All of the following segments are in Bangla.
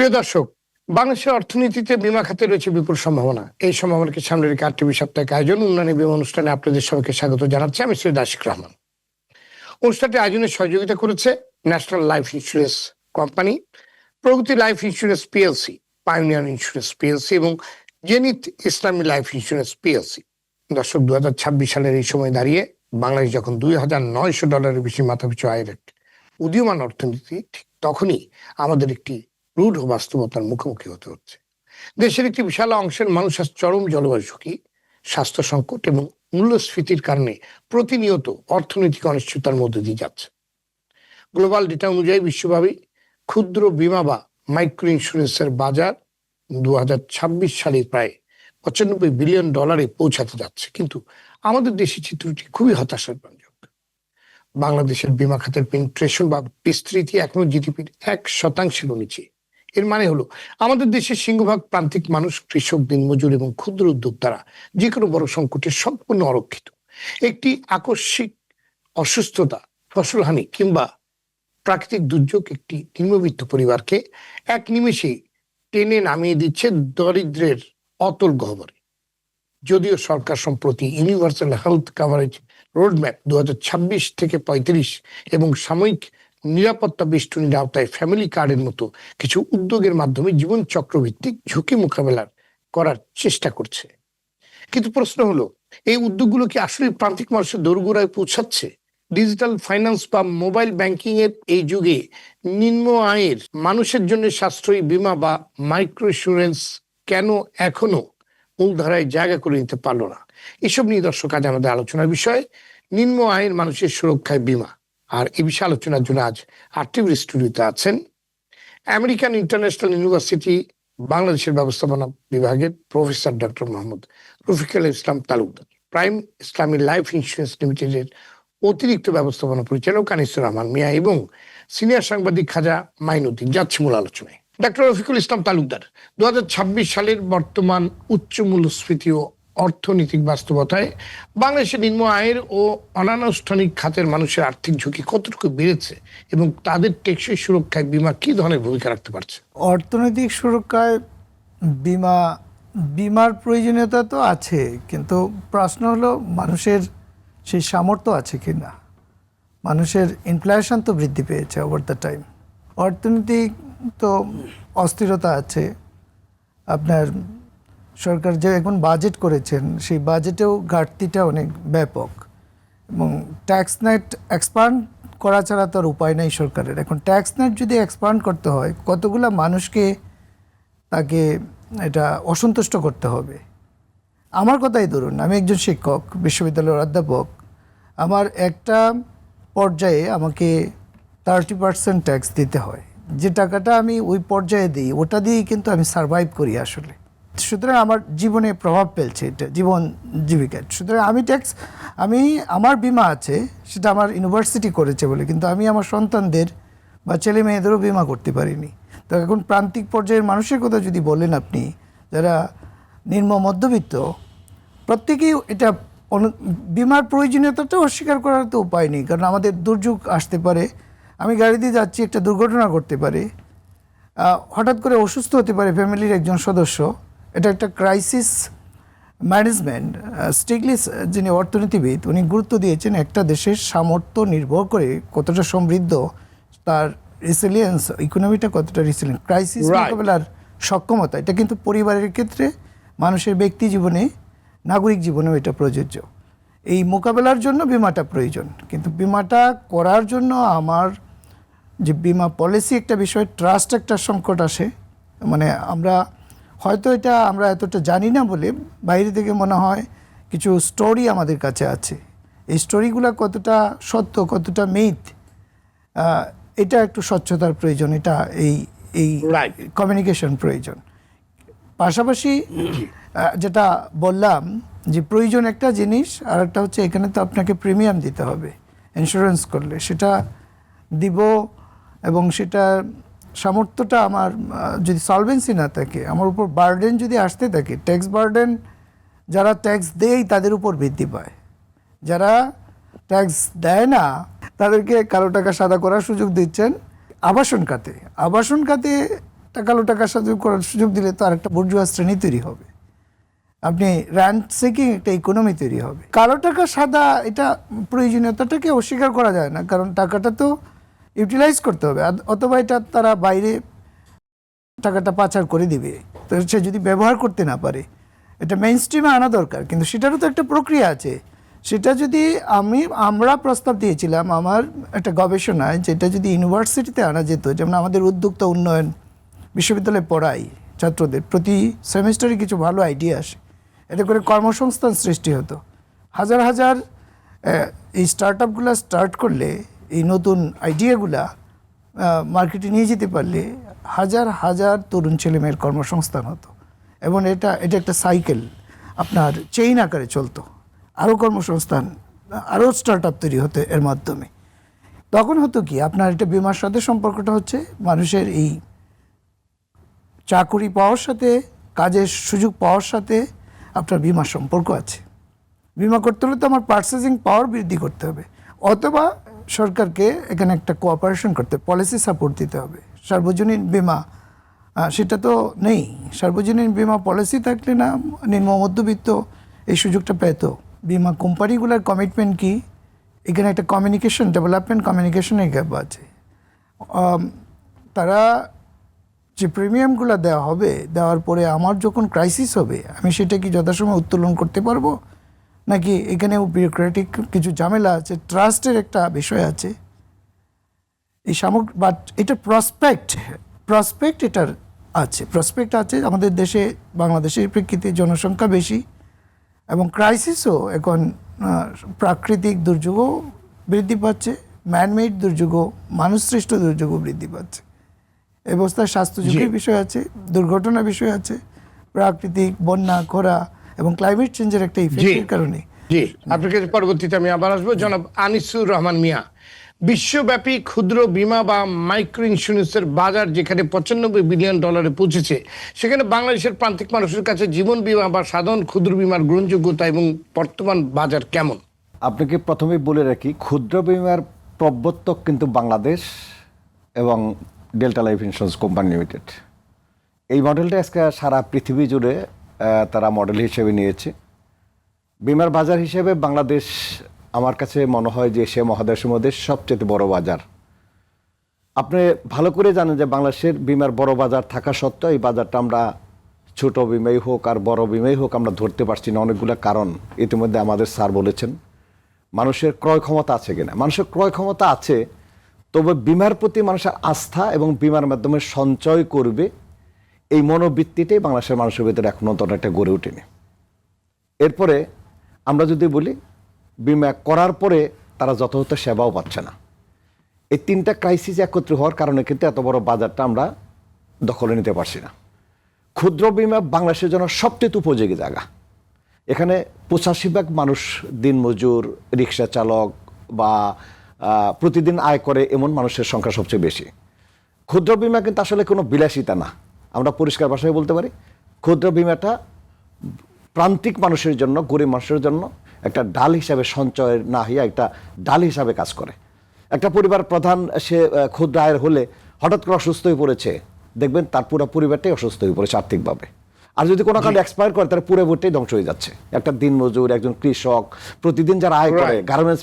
প্রিয় দর্শক, বাংলাদেশের অর্থনীতিতে বিমা খাতে রয়েছে বিপুল সম্ভাবনা। এই সম্ভাবনাকে সামনে রেখে আরটিভি সাপ্তাহিক আয়োজন উন্নয়নী বিমা অনুষ্ঠানে আপনাদের সবাইকে স্বাগত জানাচ্ছি। আমি সৈয়দ আশিক রহমান। অনুষ্ঠানটি আয়োজনে সহযোগিতা করেছে ন্যাশনাল লাইফ ইন্স্যুরেন্স কোম্পানি, প্রগতি life insurance PLC, pioneer insurance PLC এবং জেনিথ ইসলামী লাইফ ইন্স্যুরেন্স পিএলসি। দর্শক, 2026 সালের এই সময় দাঁড়িয়ে বাংলাদেশ যখন $2,900 বেশি মাথাপিছু আয়ের এক উদীয়মান অর্থনীতি, ঠিক তখনই আমাদের একটি রূঢ় বাস্তবতার মুখোমুখি হতে হচ্ছে। দেশের একটি বিশাল অংশের মানুষ আজ চরম জলবায়ু ঝুঁকি, স্বাস্থ্য সংকট এবং মূল্যস্ফীতির কারণে প্রতিনিয়ত অর্থনৈতিক অনিশ্চয়তার মধ্যে দিয়ে যাচ্ছে। গ্লোবাল ডেটা অনুযায়ী বিশ্বব্যাপী ক্ষুদ্র বিমা বা মাইক্রো ইন্স্যুরেন্সের বাজার 2026 সালে প্রায় $95 বিলিয়ন পৌঁছাতে যাচ্ছে। কিন্তু আমাদের দেশের চিত্রটি খুবই হতাশাব্যঞ্জক। বাংলাদেশের বিমা খাতের পেনিট্রেশন বা বিস্তৃতি এখনো জিডিপির 1% নিচে। এর মানে হলো আমাদের দেশের সিংহভাগ প্রান্তিক মানুষ, কৃষক, দিনমজুর এবং ক্ষুদ্র উদ্যোক্তারা যে কোনো বড় সংকটে সম্পূর্ণ অরক্ষিত। একটি আকস্মিক অসুস্থতা, ফসলহানি কিংবা প্রাকৃতিক দুর্যোগ একটি নিম্নবিত্ত পরিবারকে এক নিমেষেই টেনে নামিয়ে দিচ্ছে দরিদ্রের অতল গহ্বরে। যদিও সরকার সম্প্রতি ইউনিভার্সাল হেলথ কাভারেজ রোডম্যাপ 2026 থেকে 35 এবং সাময়িক নিরাপত্তা বেষ্টনীর আওতায় ফ্যামিলি কার্ডের মতো কিছু উদ্যোগের মাধ্যমে জীবন চক্রভিত্তিক ঝুঁকি মোকাবেলা করার চেষ্টা করছে, কিন্তু প্রশ্ন হলো, এই উদ্যোগগুলো কি আসলে প্রান্তিক মানুষের দোরগোড়ায় পৌঁছাচ্ছে? ডিজিটাল ফাইন্যান্স বা মোবাইল ব্যাংকিং এর এই যুগে নিম্ন আয়ের মানুষের জন্য সাশ্রয়ী বিমা বা মাইক্রো ইন্স্যুরেন্স কেন এখনো মূলধারায় জায়গা করে নিতে পারলো না? এসব নিয়ে দর্শক আজ আমাদের আলোচনার বিষয় নিম্ন আয়ের মানুষের সুরক্ষায় বিমা। আর এই বিষয়ে আলোচনার জন্য আজ আরটিভির স্টুডিওতে আছেন আমেরিকান ইন্টারন্যাশনাল ইউনিভার্সিটি বাংলাদেশের ব্যবস্থাপনা বিভাগের professor doctor Mohammad Rafiqul Islam Talukdar, prime ইসলামী লাইফ ইন্স্যুরেন্স লিমিটেডের অতিরিক্ত ব্যবস্থাপনা পরিচালক আনিসুর রহমান মিয়া এবং সিনিয়র সাংবাদিক খাজা মাইনুদ্দিন। যাচ্ছে মূল আলোচনায়। ডক্টর রফিকুল ইসলাম তালুকদার, 2026 সালের বর্তমান উচ্চ মূল্যস্ফীতি ও অর্থনৈতিক বাস্তবতায় বাংলাদেশের নিম্ন আয়ের ও অনানুষ্ঠানিক খাতের মানুষের আর্থিক ঝুঁকি কতটুকু বেড়েছে এবং তাদের টেকসই সুরক্ষায় বিমা কি ধরনের ভূমিকা রাখতে পারছে? অর্থনৈতিক সুরক্ষায় বিমার প্রয়োজনীয়তা তো আছে, কিন্তু প্রশ্ন হলো মানুষের সেই সামর্থ্য আছে কি না। মানুষের ইনফ্লেশন তো বৃদ্ধি পেয়েছে ওভার দ্য টাইম, অর্থনৈতিক তো অস্থিরতা আছে। আপনার সরকার যে এখন বাজেট করেছেন সেই বাজেটেও ঘাটতিটা অনেক ব্যাপক এবং ট্যাক্স নেট এক্সপান্ড করা ছাড়া তো আর উপায় নেই সরকারের। এখন ট্যাক্স নেট যদি এক্সপান্ড করতে হয়, কতগুলো মানুষকে তাকে এটা অসন্তুষ্ট করতে হবে। আমার কথাই ধরুন, আমি একজন শিক্ষক, বিশ্ববিদ্যালয়ের অধ্যাপক। আমার একটা পর্যায়ে আমাকে 30% ট্যাক্স দিতে হয়। যে টাকাটা আমি ওই পর্যায়ে দিই, ওটা দিয়েই কিন্তু আমি সারভাইভ করি আসলে। সুতরাং আমার জীবনে প্রভাব ফেলছে এটা, জীবন জীবিকা। সুতরাং আমার বিমা আছে, সেটা আমার ইউনিভার্সিটি করেছে বলে, কিন্তু আমি আমার সন্তানদের বা ছেলে মেয়েদেরও বিমা করতে পারিনি। তো এখন প্রান্তিক পর্যায়ের মানুষের কথা যদি বলেন আপনি, যারা নিম্ন মধ্যবিত্ত, প্রত্যেকেই এটা বিমার প্রয়োজনীয়তাটা অস্বীকার করার তো উপায় নেই। কারণ আমাদের দুর্যোগ আসতে পারে, আমি গাড়ি দিয়ে যাচ্ছি, একটা দুর্ঘটনা করতে পারে, হঠাৎ করে অসুস্থ হতে পারে ফ্যামিলির একজন সদস্য। এটা একটা ক্রাইসিস ম্যানেজমেন্ট। স্টিগলিস যিনি অর্থনীতিবিদ, উনি গুরুত্ব দিয়েছেন একটা দেশের সামর্থ্য নির্ভর করে কতটা সমৃদ্ধ, তার রেসিলিয়েন্স, ইকোনমিটা কতটা রেসিলিয়েন্ট, ক্রাইসিস মোকাবেলার সক্ষমতা। এটা কিন্তু পরিবারের ক্ষেত্রে, মানুষের ব্যক্তি জীবনে, নাগরিক জীবনেও এটা প্রযোজ্য। এই মোকাবেলার জন্য বিমাটা প্রয়োজন, কিন্তু বিমাটা করার জন্য আমার যে বিমা পলিসি একটা বিষয়, ট্রাস্ট একটা সংকট আসে। মানে আমরা এতটা জানি না বলে বাইরে থেকে মনে হয় কিছু স্টোরি আমাদের কাছে আছে। এই স্টোরিগুলো কতটা সত্য, কতটা মিথ, এটা একটু স্বচ্ছতার প্রয়োজন। এটা এই কমিউনিকেশন প্রয়োজন। পাশাপাশি যেটা বললাম যে প্রয়োজন একটা জিনিস, আর একটা হচ্ছে এখানে তো আপনাকে প্রিমিয়াম দিতে হবে ইন্স্যুরেন্স করলে, সেটা দিব। এবং সেটা সামর্থ্যটা আমার যদি সলভেন্সি না থাকে, আমার উপর বার্ডেন যদি আসতে থাকে, ট্যাক্স বার্ডেন, যারা ট্যাক্স দেয় তাদের উপর বৃদ্ধি পায়, যারা ট্যাক্স দেয় না তাদেরকে কালো টাকা সাদা করার সুযোগ দিচ্ছেন। আবাসন খাতে কালো টাকার সাথে করার সুযোগ দিলে তো আরেকটা বুর্জুয়া শ্রেণী তৈরি হবে, আপনি র্যান্ট সেকিং একটা ইকোনমি তৈরি হবে। কালো টাকা সাদা এটা প্রয়োজনীয়তাটাকে অস্বীকার করা যায় না, কারণ টাকাটা তো ইউটিলাইজ করতে হবে, অথবা এটা তারা বাইরে টাকাটা পাচার করে দিবে, তো সে যদি ব্যবহার করতে না পারে এটা মেইন স্ট্রিমে আনা দরকার, কিন্তু সেটারও তো একটা প্রক্রিয়া আছে। সেটা যদি আমরা প্রস্তাব দিয়েছিলাম আমার একটা গবেষণায়, যেটা যদি ইউনিভার্সিটিতে আনা যেত, যেমন আমাদের উদ্যোক্তা উন্নয়ন বিশ্ববিদ্যালয়ে পড়াই ছাত্রদের প্রতি সেমিস্টারে কিছু ভালো আইডিয়া আসে, এতে করে কর্মসংস্থান সৃষ্টি হতো। হাজার হাজার এই স্টার্ট আপগুলো স্টার্ট করলে, এই নতুন আইডিয়াগুলা মার্কেটে নিয়ে যেতে পারলে হাজার হাজার তরুণ ছেলেমেয়ের কর্মসংস্থান হতো, এবং এটা একটা সাইকেল আপনার চেইন আকারে চলতো, আরও কর্মসংস্থান, আরও স্টার্ট আপ তৈরি হতো এর মাধ্যমে। তখন হতো কি, আপনার এটা বিমার সাথে সম্পর্কটা হচ্ছে মানুষের এই চাকুরি পাওয়ার সাথে, কাজের সুযোগ পাওয়ার সাথে আপনার বিমার সম্পর্ক আছে। বিমা করতে হলে তো আমার পারচেজিং পাওয়ার বৃদ্ধি করতে হবে, অথবা সরকারকে এখানে একটা কোঅপারেশন করতে, পলিসি সাপোর্ট দিতে হবে। সার্বজনীন বিমা সেটা তো নেই, সার্বজনীন বিমা পলিসি থাকলে না নিম্ন মধ্যবিত্ত এই সুযোগটা পেত। বিমা কোম্পানিগুলোর কমিটমেন্ট কি, এখানে একটা কমিউনিকেশন ডেভেলপমেন্ট কমিউনিকেশনের গ্যাপ আছে। তারা যে প্রিমিয়ামগুলো দেওয়া হবে, দেওয়ার পরে আমার যখন ক্রাইসিস হবে আমি সেটা কি যথাসময়ে উত্তোলন করতে পারবো, নাকি এখানেও বিউরোক্রেটিক কিছু ঝামেলা আছে, ট্রাস্টের একটা বিষয় আছে এই বাট এটা প্রসপেক্ট এটার আছে, প্রসপেক্ট আছে। আমাদের দেশে, বাংলাদেশের প্রেক্ষিতে জনসংখ্যা বেশি এবং ক্রাইসিসও এখন প্রাকৃতিক দুর্যোগও বৃদ্ধি পাচ্ছে, ম্যানমেড দুর্যোগও, মানুষসৃষ্ট দুর্যোগও বৃদ্ধি পাচ্ছে। এই অবস্থায় স্বাস্থ্য ঝুঁকির বিষয় আছে, দুর্ঘটনার বিষয় আছে, প্রাকৃতিক বন্যা, খরা এবং ক্লাইমেট চেঞ্জের একটা ইফেক্টের কারণে। জি, আপনার কাছে পরবর্তীতে আমি আবার আসবো। জনাব আনিসুর রহমান মিয়া, বিশ্বব্যাপী ক্ষুদ্র বীমা বা মাইক্রো ইন্স্যুরেন্সের বাজার যেখানে $95 বিলিয়ন পৌঁছেছে, সেখানে বাংলাদেশের প্রান্তিক মানুষের কাছে জীবন বীমা বা সাধারণ ক্ষুদ্র বীমার গ্রহণযোগ্যতা এবং বর্তমান বাজার কেমন? আপনাকে প্রথমেই বলে রাখি, ক্ষুদ্র বীমার প্রবর্তক কিন্তু বাংলাদেশ এবং delta life insurance company limited. এই মডেলটা আজকে সারা পৃথিবী জুড়ে তারা মডেল হিসেবে নিয়েছে। বীমার বাজার হিসেবে বাংলাদেশ আমার কাছে মনে হয় যে এশিয়া মহাদেশের মধ্যে সবচেয়ে বড় বাজার। আপনি ভালো করে জানেন যে বাংলাদেশের বীমার বড় বাজার থাকা সত্ত্বেও এই বাজারটা আমরা ছোট বীমাই হোক আর বড় বীমাই হোক আমরা ধরতে পারছি না। অনেকগুলো কারণ ইতিমধ্যে আমাদের স্যার বলেছেন। মানুষের ক্রয় ক্ষমতা আছে কিনা, মানুষের ক্রয় ক্ষমতা আছে, তবে বীমার প্রতি মানুষের আস্থা এবং বীমার মাধ্যমে সঞ্চয় করবে এই মনোবৃত্তিটাই বাংলাদেশের মানুষের ভিতরে এখনও অনেকটা গড়ে ওঠেনি। এরপরে আমরা যদি বলি বীমা করার পরে তারা যথাযথ সেবাও পাচ্ছে না। এই তিনটা ক্রাইসিস একত্র হওয়ার কারণে কিন্তু এত বড় বাজারটা আমরা দখলে নিতে পারছি না। ক্ষুদ্র বীমা বাংলাদেশের জন্য সবচেয়ে উপযোগী জায়গা। এখানে 85% মানুষ দিনমজুর, রিক্সা চালক বা প্রতিদিন আয় করে এমন মানুষের সংখ্যা সবচেয়ে বেশি। ক্ষুদ্র বীমা কিন্তু আসলে কোনো বিলাসিতা না, আমরা পরিষ্কার ভাষায় বলতে পারি ক্ষুদ্র বীমাটা প্রান্তিক মানুষের জন্য, গরিব মানুষের জন্য একটা ডাল হিসাবে, সঞ্চয়ের না হইয়া একটা ডাল হিসাবে কাজ করে। একটা পরিবার প্রধান সে ক্ষুদ্র আয়ের হলে হঠাৎ করে অসুস্থ হয়ে পড়েছে, দেখবেন তার পুরো পরিবারটাই অসুস্থ হয়ে পড়েছে আর্থিকভাবে। আর যদি কোনো কারণে এক্সপায়ার করে তার পুরো ভোটটাই ধ্বংস হয়ে যাচ্ছে। একটা দিনমজুর, একজন কৃষক, প্রতিদিন যারা আয় করে, গার্মেন্টস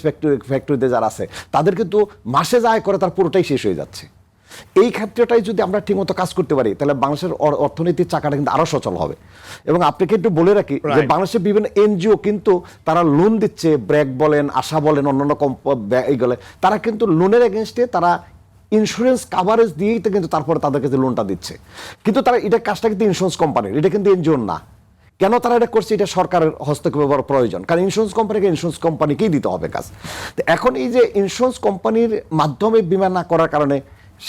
ফ্যাক্টরিতে যারা আছে, তাদের কিন্তু মাসে যা আয় করে তার পুরোটাই শেষ হয়ে যাচ্ছে। এই ক্ষেত্রটাই যদি আমরা ঠিকমতো কাজ করতে পারি তাহলে বাংলাদেশের অর্থনীতির চাকাটা কিন্তু আরো সচল হবে। এবং আপনাকে একটু বলে রাখি যে বাংলাদেশের বিভিন্ন এনজিও কিন্তু তারা লোন দিচ্ছে, ব্র্যাক বলেন, আশা বলেন, অন্যান্য এইগুলো, তারা কিন্তু লোনের এগেনস্টে তারা ইন্স্যুরেন্স কাভারেজ দিয়েই তো কিন্তু তারপরে তাদের কাছে লোনটা দিচ্ছে। কিন্তু তারা এটা কাজটা কিন্তু ইন্স্যুরেন্স কোম্পানির, এটা কিন্তু এনজিও না। কেন তারা এটা করছে? এটা সরকারের হস্তক্ষেপে বড় প্রয়োজন, কারণ ইন্স্যুরেন্স কোম্পানিকেই দিতে হবে কাজ। তো এখন এই যে ইন্স্যুরেন্স কোম্পানির মাধ্যমে বীমা না করার কারণে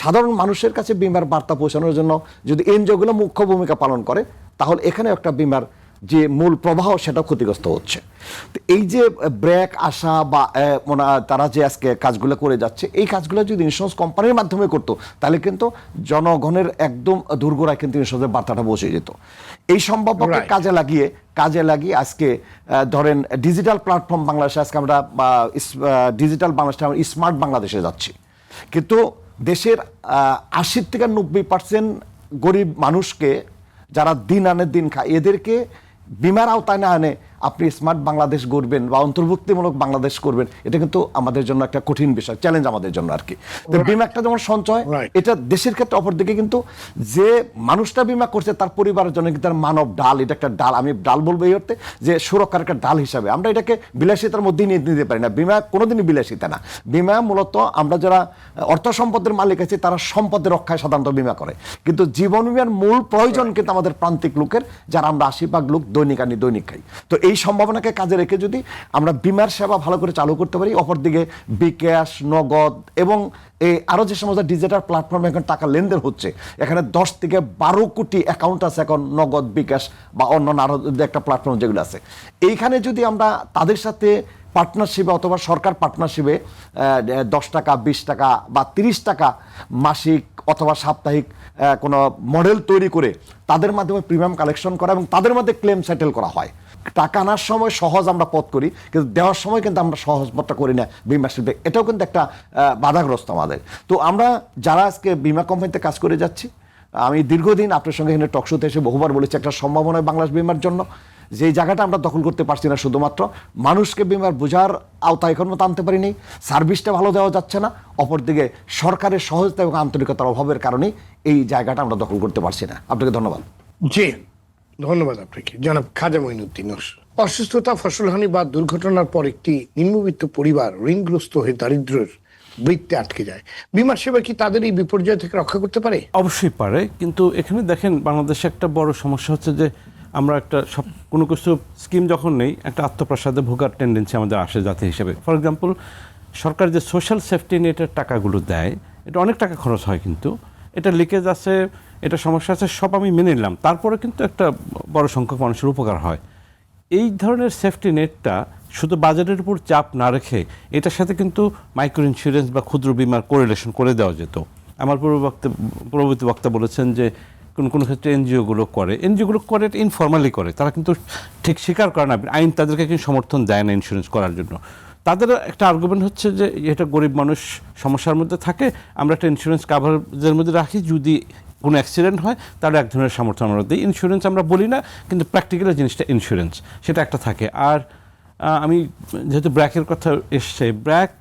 সাধারণ মানুষের কাছে বীমার বার্তা পৌঁছানোর জন্য যদি এনজিওগুলো মুখ্য ভূমিকা পালন করে, তাহলে এখানে একটা বীমার যে মূল প্রবাহ সেটা ক্ষতিগ্রস্ত হচ্ছে। তো এই যে ব্র্যাক, আশা বা তারা যে আজকে কাজগুলো করে যাচ্ছে, এই কাজগুলো যদি ইন্স্যুরেন্স কোম্পানির মাধ্যমে করতো তাহলে কিন্তু জনগণের একদম দূরগোড়ায় কিন্তু ইন্স্যুরেন্সের বার্তাটা পৌঁছে যেত। এই সম্ভাব্যকে কাজে লাগিয়ে আজকে ধরেন ডিজিটাল প্ল্যাটফর্ম বাংলাদেশে, আজকে আমরা ডিজিটাল বাংলাদেশে স্মার্ট বাংলাদেশে যাচ্ছি, কিন্তু দেশের 80 থেকে 90% গরিব মানুষকে যারা দিন আনে দিন খায় এদেরকে বিমার আওতায় না আনে আপনি স্মার্ট বাংলাদেশ গড়বেন বা অন্তর্ভুক্তিমূলক বাংলাদেশ করবেন, এটা কিন্তু আমাদের জন্য একটা কঠিন বিষয়, চ্যালেঞ্জ আমাদের জন্য আর কি। তো বিমা একটা যেমন সঞ্চয়, এটা দেশের ক্ষেত্রে অপরদিকে কিন্তু যে মানুষটা বিমা করছে তার পরিবারের জন্য কিন্তু তার মানব ডাল, এটা একটা ডাল, আমি ডাল বলবো এই অর্থে যে সুরক্ষার একটা ডাল হিসাবে আমরা এটাকে বিলাসিতার মধ্যেই নিয়ে নিতে পারি না। বিমা কোনোদিনই বিলাসিতা না। বিমা মূলত আমরা যারা অর্থ সম্পদের মালিক আছি তারা সম্পদের রক্ষায় সাধারণত বিমা করে, কিন্তু জীবন বিমার মূল প্রয়োজন কিন্তু আমাদের প্রান্তিক লোকের, যারা আমরা 80% লোক দৈনিক আনি দৈনিক খাই। তো এই সম্ভাবনাকে কাজে রেখে যদি আমরা বিমার সেবা ভালো করে চালু করতে পারি, অপরদিকে বিকাশ, নগদ এবং এই আরো যে সমস্ত ডিজিটাল প্ল্যাটফর্মে এখন টাকা লেনদেন হচ্ছে, এখানে 10 থেকে 12 কোটি অ্যাকাউন্ট আছে এখন নগদ, বিকাশ বা অন্যান্য আরো একটা প্ল্যাটফর্ম যেগুলো আছে। এইখানে যদি আমরা তাদের সাথে পার্টনারশিপে অথবা সরকার পার্টনারশিপে 10 টাকা, 20 টাকা বা 30 টাকা মাসিক অথবা সাপ্তাহিক কোনো মডেল তৈরি করে তাদের মাধ্যমে প্রিমিয়াম কালেকশন করা এবং তাদের মধ্যে ক্লেম সেটেল করা হয়। টাকা আনার সময় সহজ আমরা পথ করি, কিন্তু দেওয়ার সময় কিন্তু আমরা সহজ পথটা করি না বিমা শিল্পে, এটাও কিন্তু একটা বাধাগ্রস্ত আমাদের। তো আমরা যারা আজকে বিমা কোম্পানিতে কাজ করে যাচ্ছি, আমি দীর্ঘদিন আপনার সঙ্গে এখানে টকশোতে এসে বহুবার বলেছি একটা সম্ভাবনা বাংলাদেশ বিমার জন্য, যে জায়গাটা আমরা দখল করতে পারছি না, শুধুমাত্র মানুষকে বিমার বোঝার আওতায় এখন মতো আনতে পারিনি, সার্ভিসটা ভালো দেওয়া যাচ্ছে না, অপরদিকে সরকারের সহজতা এবং আন্তরিকতার অভাবের কারণেই এই জায়গাটা আমরা দখল করতে পারছি না। আপনাকে ধন্যবাদ। জি, ধন্যবাদ আপনাকে জনাব খাজা মঈনুদ্দিন। অসুস্থতা, ফসলহানি বা দুর্ঘটনার পর একটি নিম্নবিত্ত পরিবার ঋণগ্রস্ত হয়ে দারিদ্র্যের বৃত্তে আটকে যায়, বিমা সেবা কি তাদের এই বিপর্যয় থেকে রক্ষা করতে পারে? অবশ্যই পারে, কিন্তু এখানে দেখেন বাংলাদেশে একটা বড় সমস্যা হচ্ছে যে আমরা একটা কোনো কিছু স্কিম যখন নেই, একটা আত্মপ্রসাদে ভোগার টেন্ডেন্সি আমাদের আসে জাতি হিসেবে। ফর এক্সাম্পল, সরকার যে সোশ্যাল সেফটি নেটের টাকাগুলো দেয়, এটা অনেক টাকা খরচ হয়, কিন্তু এটা লিকেজ আছে, এটা সমস্যা আছে, সব আমি মেনে নিলাম, তারপরে কিন্তু একটা বড় সংখ্যক মানুষের উপকার হয়। এই ধরনের সেফটি নেটটা শুধু বাজেটের উপর চাপ না রেখে এটার সাথে কিন্তু মাইক্রো ইন্স্যুরেন্স বা ক্ষুদ্র বিমার কোরিলেশন করে দেওয়া যেত। আমার পূর্ববর্তী বক্তা বলেছেন যে কোনো ক্ষেত্রে এনজিওগুলো করে এটা ইনফর্মালি করে, তারা কিন্তু ঠিক স্বীকার করে না, আইন তাদেরকে কিন্তু সমর্থন দেয় না ইন্স্যুরেন্স করার জন্য। তাদের একটা আর্গুমেন্ট হচ্ছে যে এটা গরিব মানুষ সমস্যার মধ্যে থাকে, আমরা একটা ইন্স্যুরেন্স কাভারেজের মধ্যে রাখি, যদি কোনো অ্যাক্সিডেন্ট হয় তাহলে এক ধরনের সমর্থন আমরা দিই। ইন্স্যুরেন্স আমরা বলি না, কিন্তু প্র্যাকটিক্যালি জিনিসটা ইন্স্যুরেন্স, সেটা একটা থাকে। আর আমি যেহেতু ব্র্যাকের কথা এসছে, ব্র্যাক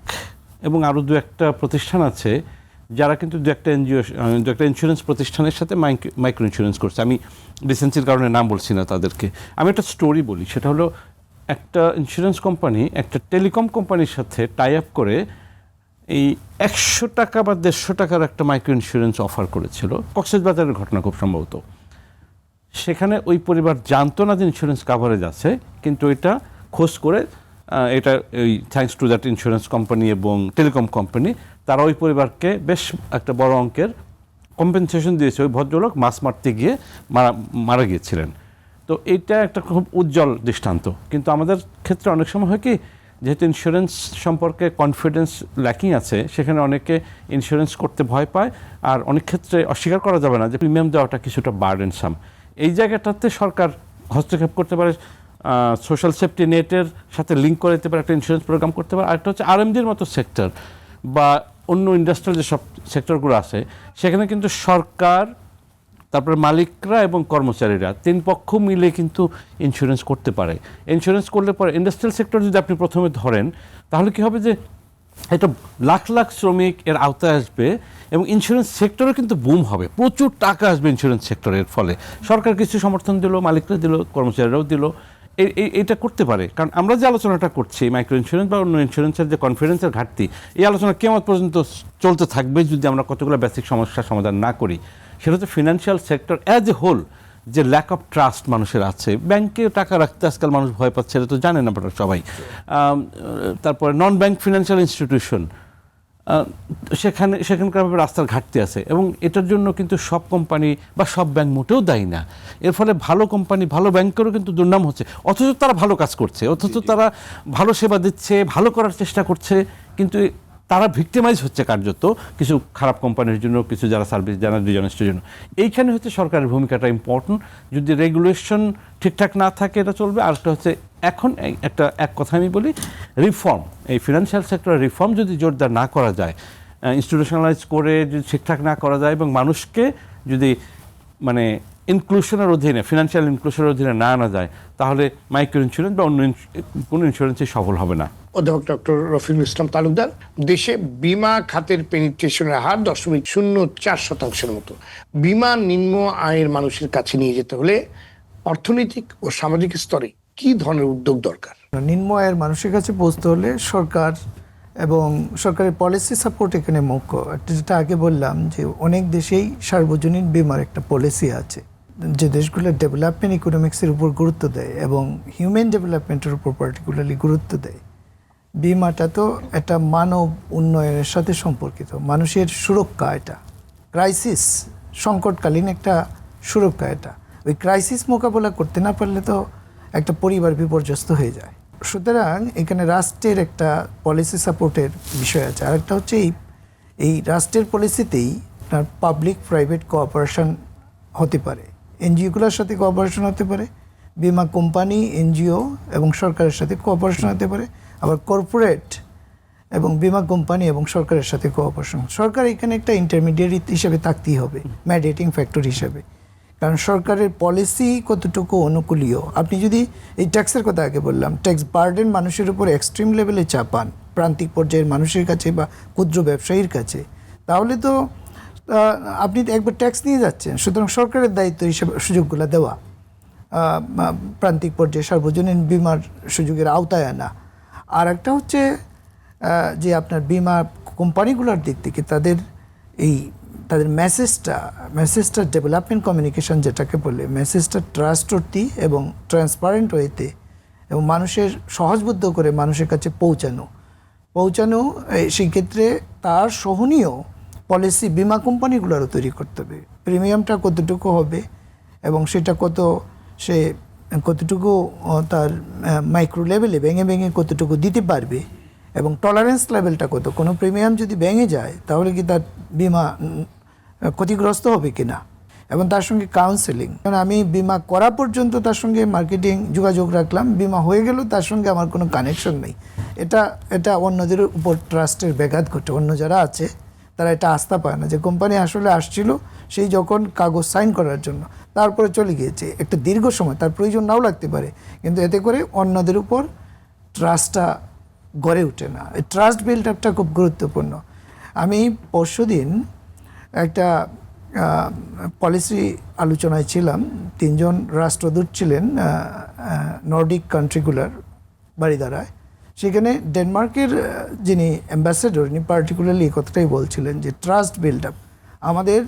এবং আরও দু একটা প্রতিষ্ঠান আছে যারা কিন্তু দু একটা ইন্স্যুরেন্স প্রতিষ্ঠানের সাথে মাইক্রো ইন্স্যুরেন্স করছে। আমি রিসেন্সির কারণে নাম বলছি না তাদেরকে। আমি একটা স্টোরি বলি, সেটা হলো একটা ইন্স্যুরেন্স কোম্পানি একটা টেলিকম কোম্পানির সাথে টাই আপ করে এই 100 টাকা বা 150 টাকার একটা মাইক্রো ইন্স্যুরেন্স অফার করেছিল। কক্সবাজারের ঘটনা খুব সম্ভবত। সেখানে ওই পরিবার জানতো না যে ইন্স্যুরেন্স কাভারেজ আছে, কিন্তু এটা খোঁজ করে এটা ওই thanks to that insurance company এবং টেলিকম কোম্পানি, তারা ওই পরিবারকে বেশ একটা বড় অঙ্কের কম্পেনসেশন দিয়েছে। ওই ভদ্রলোক মাছ মারতে গিয়ে মারা গিয়েছিলেন। তো এইটা একটা খুব উজ্জ্বল দৃষ্টান্ত। কিন্তু আমাদের ক্ষেত্রে অনেক সময় হয় কি, যেহেতু ইন্স্যুরেন্স সম্পর্কে কনফিডেন্স ল্যাকিং আছে, সেখানে অনেকে ইন্স্যুরেন্স করতে ভয় পায়। আর অনেক ক্ষেত্রে অস্বীকার করা যাবে না যে প্রিমিয়াম দেওয়াটা কিছুটা বার্ডেনসাম। এই জায়গাটাতে সরকার হস্তক্ষেপ করতে পারে, সোশ্যাল সেফটি নেটের সাথে লিঙ্ক করে দিতে পারে, একটা ইন্স্যুরেন্স প্রোগ্রাম করতে পারে। আরেকটা হচ্ছে আরএমডির মতো সেক্টর বা অন্য ইন্ডাস্ট্রিয়াল যেসব সেক্টরগুলো আছে, সেখানে কিন্তু সরকার, তারপরে মালিকরা এবং কর্মচারীরা 3 পক্ষ মিলে কিন্তু ইন্স্যুরেন্স করতে পারে। ইন্স্যুরেন্স করলে পরে ইন্ডাস্ট্রিয়াল সেক্টর যদি আপনি প্রথমে ধরেন, তাহলে কি হবে যে এটা লাখ লাখ শ্রমিক এর আওতায় আসবে এবং ইন্স্যুরেন্স সেক্টরে কিন্তু বুম হবে, প্রচুর টাকা আসবে ইন্স্যুরেন্স সেক্টরের ফলে। সরকার কিছু সমর্থন দিল, মালিকরা দিল, কর্মচারীরাও দিল। এটা করতে পারে। কারণ আমরা যে আলোচনাটা করছি মাইক্রো ইন্স্যুরেন্স বা অন্য ইন্স্যুরেন্সের যে কনফিডেন্সের ঘাটতি, এই আলোচনা কেমন পর্যন্ত চলতে থাকবে যদি আমরা কতগুলো বেসিক সমস্যার সমাধান না করি। সেটা হচ্ছে financial sector as a whole যে ল্যাক অফ ট্রাস্ট মানুষের আছে। ব্যাংকে টাকা রাখতে আজকাল মানুষ ভয় পাচ্ছে, এটা তো জানেন আপনারা সবাই। তারপরে নন ব্যাংক ফিনান্সিয়াল ইনস্টিটিউশন, সেখানকার রাস্তার ঘাটতি আছে এবং এটার জন্য কিন্তু সব কোম্পানি বা সব ব্যাংক মোটেও দায়ী না। এর ফলে ভালো কোম্পানি, ভালো ব্যাংকেরও কিন্তু দুর্নাম হচ্ছে, অথচ তারা ভালো কাজ করছে, অথচ তারা ভালো সেবা দিচ্ছে, ভালো করার চেষ্টা করছে, কিন্তু তারা ভিক্টিমাইজ হচ্ছে কার্যত কিছু খারাপ কোম্পানির জন্য, কিছু যারা সার্ভিস জানা ডিজনেস্টের জন্য। এইখানে হচ্ছে সরকারের ভূমিকাটা ইম্পর্টেন্ট। যদি রেগুলেশন ঠিকঠাক না থাকে এটা চলবে। আরেকটা হচ্ছে এখন এক কথা আমি বলি, রিফর্ম, এই ফিনান্সিয়াল সেক্টরের রিফর্ম যদি জোরদার না করা যায়, ইনস্টিটিউশনালাইজ করে যদি ঠিকঠাক না করা যায় এবং মানুষকে যদি মানে ইনক্লুশনের অধীনে, ফিনান্সিয়াল ইনক্লুশনের অধীনে না আনা যায়, তাহলে মাইক্রো ইন্স্যুরেন্স বা অন্য কোনো ইন্স্যুরেন্সই সফল হবে না। অধ্যাপক ডক্টর রফিকুল ইসলাম তালুকদার, দেশে বিমা খাতের পেনিট্রেশনের হার 0.04% মতো। বিমা নিম্ন আয়ের মানুষের কাছে নিয়ে যেতে হলে অর্থনৈতিক ও সামাজিক স্তরে কি ধরনের উদ্যোগ দরকার? নিম্ন আয়ের মানুষের কাছে পৌঁছতে হলে সরকার এবং সরকারের পলিসি সাপোর্ট এখানে মুখ্য। যেটা আগে বললাম যে অনেক দেশেই সার্বজনীন বিমার একটা পলিসি আছে, যে দেশগুলো ডেভেলপমেন্ট ইকোনমিক্সের উপর গুরুত্ব দেয় এবং হিউম্যান ডেভেলপমেন্টের উপর পার্টিকুলারলি গুরুত্ব দেয়। বিমাটা তো একটা মানব উন্নয়নের সাথে সম্পর্কিত, মানুষের সুরক্ষা, এটা ক্রাইসিস, সংকটকালীন একটা সুরক্ষা। এটা ওই ক্রাইসিস মোকাবেলা করতে না পারলে তো একটা পরিবার বিপর্যস্ত হয়ে যায়। সুতরাং এখানে রাষ্ট্রের একটা পলিসি সাপোর্টের বিষয় আছে। আর একটা হচ্ছে এই রাষ্ট্রের পলিসিতেই আপনার পাবলিক প্রাইভেট কোঅপারেশন হতে পারে, এনজিওগুলোর সাথে কোঅপারেশন হতে পারে, বিমা কোম্পানি, এনজিও এবং সরকারের সাথে কোঅপারেশন হতে পারে, আবার কর্পোরেট এবং বিমা কোম্পানি এবং সরকারের সাথে কোঅপারেশন। সরকার এখানে একটা ইন্টারমিডিয়েট হিসেবে থাকতেই হবে, ম্যাডিয়েটিং ফ্যাক্টর হিসেবে। কারণ সরকারের পলিসি কতটুকু অনুকূলীয়, আপনি যদি এই ট্যাক্সের কথা আগে বললাম, ট্যাক্স বার্ডেন মানুষের উপর এক্সট্রিম লেভেলে চাপান প্রান্তিক পর্যায়ের মানুষের কাছে বা ক্ষুদ্র ব্যবসায়ীর কাছে, তাহলে তো আপনি একবার ট্যাক্স নিয়ে যাচ্ছেন। সুতরাং সরকারের দায়িত্ব হিসেবে সুযোগগুলো দেওয়া, প্রান্তিক পর্যায়ে সার্বজনীন বিমার সুযোগের আওতায় আনা। আর একটা হচ্ছে যে আপনার বিমা কোম্পানিগুলোর দিক থেকে তাদের মেসেজটা ডেভেলপমেন্ট কমিউনিকেশন যেটাকে বলে, মেসেজটা ট্রাস্টওয়ার্দি এবং ট্রান্সপারেন্ট ওয়েতে এবং মানুষের সহজবোধ্য করে মানুষের কাছে পৌঁছানো সেই ক্ষেত্রে তার সহনীয় পলিসি বিমা কোম্পানিগুলোরও তৈরি করতে হবে। প্রিমিয়ামটা কতটুকু হবে এবং সেটা কতটুকু তার মাইক্রো লেভেলে ভেঙে কতটুকু দিতে পারবে এবং টলারেন্স লেভেলটা কত। কোনো প্রিমিয়াম যদি ভেঙে যায় তাহলে কি তার বিমা ক্ষতিগ্রস্ত হবে কিনা, এবং তার সঙ্গে কাউন্সেলিং। কারণ আমি বিমা করা পর্যন্ত তার সঙ্গে মার্কেটিং যোগাযোগ রাখলাম, বিমা হয়ে গেল তার সঙ্গে আমার কোনো কানেকশন নেই। এটা অন্যদের উপর ট্রাস্টের ব্যাঘাত ঘটে। অন্য যারা আছে তারা এটা আস্থা পায় না যে কোম্পানি আসলে আসছিল সেই যখন কাগজ সাইন করার জন্য, তারপরে চলে গিয়েছে। একটা দীর্ঘ সময় তার প্রয়োজন নাও লাগতে পারে, কিন্তু এতে করে অন্যদের উপর ট্রাস্টটা গড়ে ওঠে না। এই ট্রাস্ট বিল্ড আপটা খুব গুরুত্বপূর্ণ। আমি পরশুদিন একটা পলিসি আলোচনায় ছিলাম, 3 জন রাষ্ট্রদূত ছিলেন নর্ডিক কান্ট্রিগুলার বাড়িধারায়। সেখানে ডেনমার্কের যিনি অ্যাম্বাসেডর, উনি পার্টিকুলারলি এই কথাটাই বলছিলেন যে ট্রাস্ট বিল্ড আপ আমাদের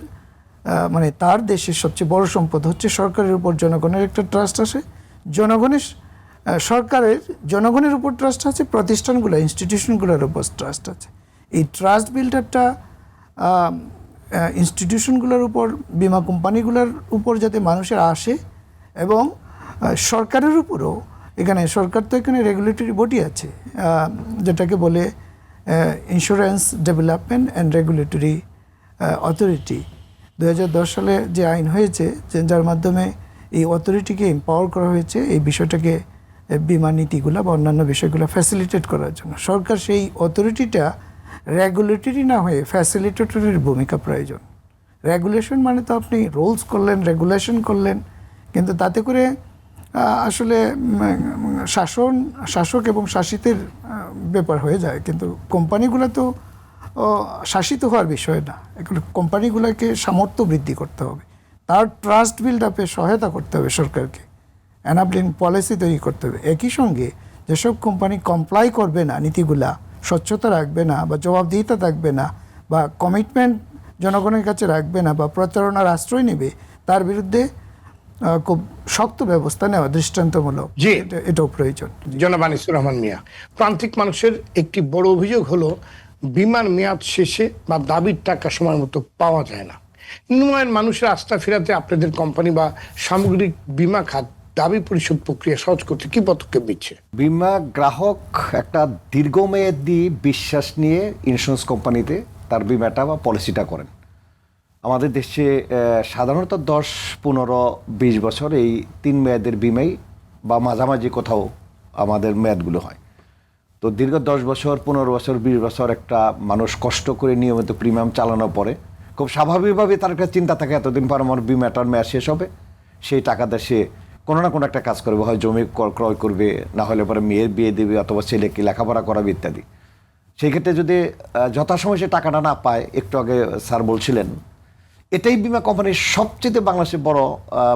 মানে তার দেশের সবচেয়ে বড় সম্পদ হচ্ছে সরকারের উপর জনগণের একটা ট্রাস্ট আছে, জনগণের উপর ট্রাস্ট আছে, প্রতিষ্ঠানগুলো ইনস্টিটিউশনগুলোর উপর ট্রাস্ট আছে। এই ট্রাস্ট বিল্ড আপটা ইনস্টিটিউশনগুলোর উপর, বিমা কোম্পানিগুলোর উপর যাতে মানুষের আসে এবং সরকারের উপরও। সরকার তো এখানে রেগুলেটরি বডি আছে যেটাকে বলে insurance development and regulatory authority. 2010 সালে যে আইন হয়েছে, যার মাধ্যমে এই অথরিটিকে এম্পাওয়ার করা হয়েছে এই বিষয়টাকে, বিমা নীতিগুলো বা অন্যান্য বিষয়গুলো ফ্যাসিলিটেট করার জন্য। সরকার সেই অথরিটিটা রেগুলেটরি না হয়ে ফ্যাসিলিটেটরির ভূমিকা প্রয়োজন। রেগুলেশন মানে তো আপনি রুলস করলেন, রেগুলেশন করলেন, কিন্তু তাতে করে আসলে শাসক এবং শাসিতের ব্যাপার হয়ে যায়। কিন্তু কোম্পানিগুলো তো শাসিত হওয়ার বিষয় না, এগুলো কোম্পানিগুলোকে সামর্থ্য বৃদ্ধি করতে হবে, তার ট্রাস্ট বিল্ড আপে সহায়তা করতে হবে সরকারকে, এনাবলিং পলিসি তৈরি করতে হবে। একই সঙ্গে যেসব কোম্পানি কমপ্লাই করবে না, নীতিগুলা স্বচ্ছতা রাখবে না বা জবাবদিহিতা থাকবে না বা কমিটমেন্ট জনগণের কাছে রাখবে না বা প্রতারণার আশ্রয় নেবে, তার বিরুদ্ধে খুব শক্ত ব্যবস্থা নেওয়া দৃষ্টান্তমূলক, এটাও প্রয়োজন। জনাব আনিসুর রহমান মিয়া, প্রান্তিক মানুষের একটি বড় অভিযোগ হলো বিমার মেয়াদ শেষে বা দাবির টাকা সময় মতো পাওয়া যায় না। নিম্ন মানুষের আস্থা ফেরাতে আপনাদের কোম্পানি বা সামগ্রিক বিমা খাত দাবি পরিশোধ প্রক্রিয়া সহজ করতে কি পদক্ষেপ নিচ্ছে? বিমা গ্রাহক একটা দীর্ঘমেয়াদী বিশ্বাস নিয়ে ইন্স্যুরেন্স কোম্পানিতে তার বিমাটা বা পলিসিটা করেন। আমাদের দেশে সাধারণত 10, 15, 20 বছর এই 3 মেয়াদের বিমাই বা মাঝামাঝি কোথাও আমাদের মেয়াদগুলো হয়। তো দীর্ঘ 10 বছর, 15 বছর, 20 বছর একটা মানুষ কষ্ট করে নিয়মিত প্রিমিয়াম চালানোর পরে খুব স্বাভাবিকভাবে তার একটা চিন্তা থাকে এতদিন পর আমার বিমাটার মেয়াদ শেষ হবে, সেই টাকাতে সে কোনো না কোনো একটা কাজ করবে, হয় জমি ক্রয় করবে, না হলে পরে মেয়ের বিয়ে দেবে, অথবা ছেলেকে লেখাপড়া করাবে ইত্যাদি। সেই ক্ষেত্রে যদি যথাসময় সে টাকাটা না পায়, একটু আগে স্যার বলছিলেন, এটাই বিমা কোম্পানির সবচেয়ে বাংলাদেশের বড়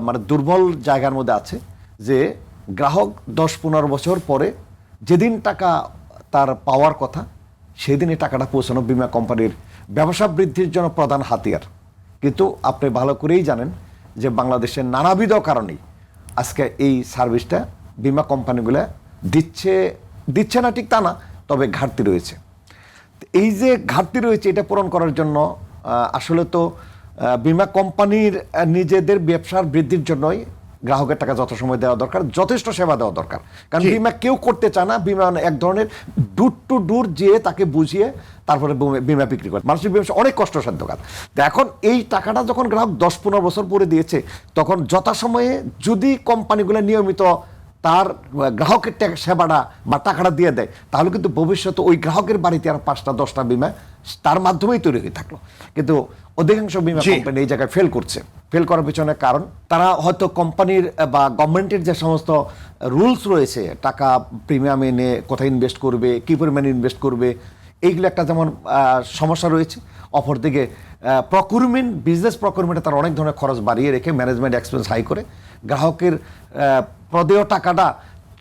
মানে দুর্বল জায়গার মধ্যে আছে, যে গ্রাহক 10-15 বছর পরে যেদিন টাকা তার পাওয়ার কথা, সেদিনই টাকাটা পৌঁছানো বিমা কোম্পানির ব্যবসা বৃদ্ধির জন্য প্রধান হাতিয়ার। কিন্তু আপনি ভালো করেই জানেন যে বাংলাদেশের নানাবিধ কারণেই আজকে এই সার্ভিসটা বিমা কোম্পানিগুলো দিচ্ছে না ঠিক তা না, তবে ঘাটতি রয়েছে। এই যে ঘাটতি রয়েছে, এটা পূরণ করার জন্য আসলে তো বিমা কোম্পানির নিজেদের ব্যবসার বৃদ্ধির জন্যই গ্রাহকের টাকা যত সময় দেওয়া দরকার, যথেষ্ট সেবা দেওয়া দরকার। কারণ বিমা কেউ করতে চায় না, বিমা এক ধরনের ডুর টু ডুর যেয়ে তাকে বুঝিয়ে তারপরে বিমা বিক্রি করে। মানুষের ব্যবসা অনেক কষ্টসাধ্য কাজ। তো এখন এই টাকাটা যখন গ্রাহক 10-15 বছর পরে দিয়েছে, তখন যথাসময়ে যদি কোম্পানিগুলো নিয়মিত তার গ্রাহকের সেবাটা বা টাকাটা দিয়ে দেয়, তাহলে কিন্তু ভবিষ্যতে ওই গ্রাহকের বাড়িতে আর 5টা-10টা বিমা তার মাধ্যমেই তৈরি হয়ে থাকলো। কিন্তু অধিকাংশ বিমা কোম্পানি এই জায়গায় ফেল করছে। ফেল করার পিছনে কারণ তারা হয়তো কোম্পানির বা গভর্নমেন্টের যে সমস্ত রুলস রয়েছে, টাকা প্রিমিয়াম এনে কোথায় ইনভেস্ট করবে, কী পরিমাণে ইনভেস্ট করবে, এইগুলো একটা যেমন সমস্যা রয়েছে। অপরদিকে বিজনেস প্রকিউরমেন্টে তারা অনেক ধরনের খরচ বাড়িয়ে রেখে ম্যানেজমেন্ট এক্সপেন্স হাই করে গ্রাহকের প্রদেয় টাকাটা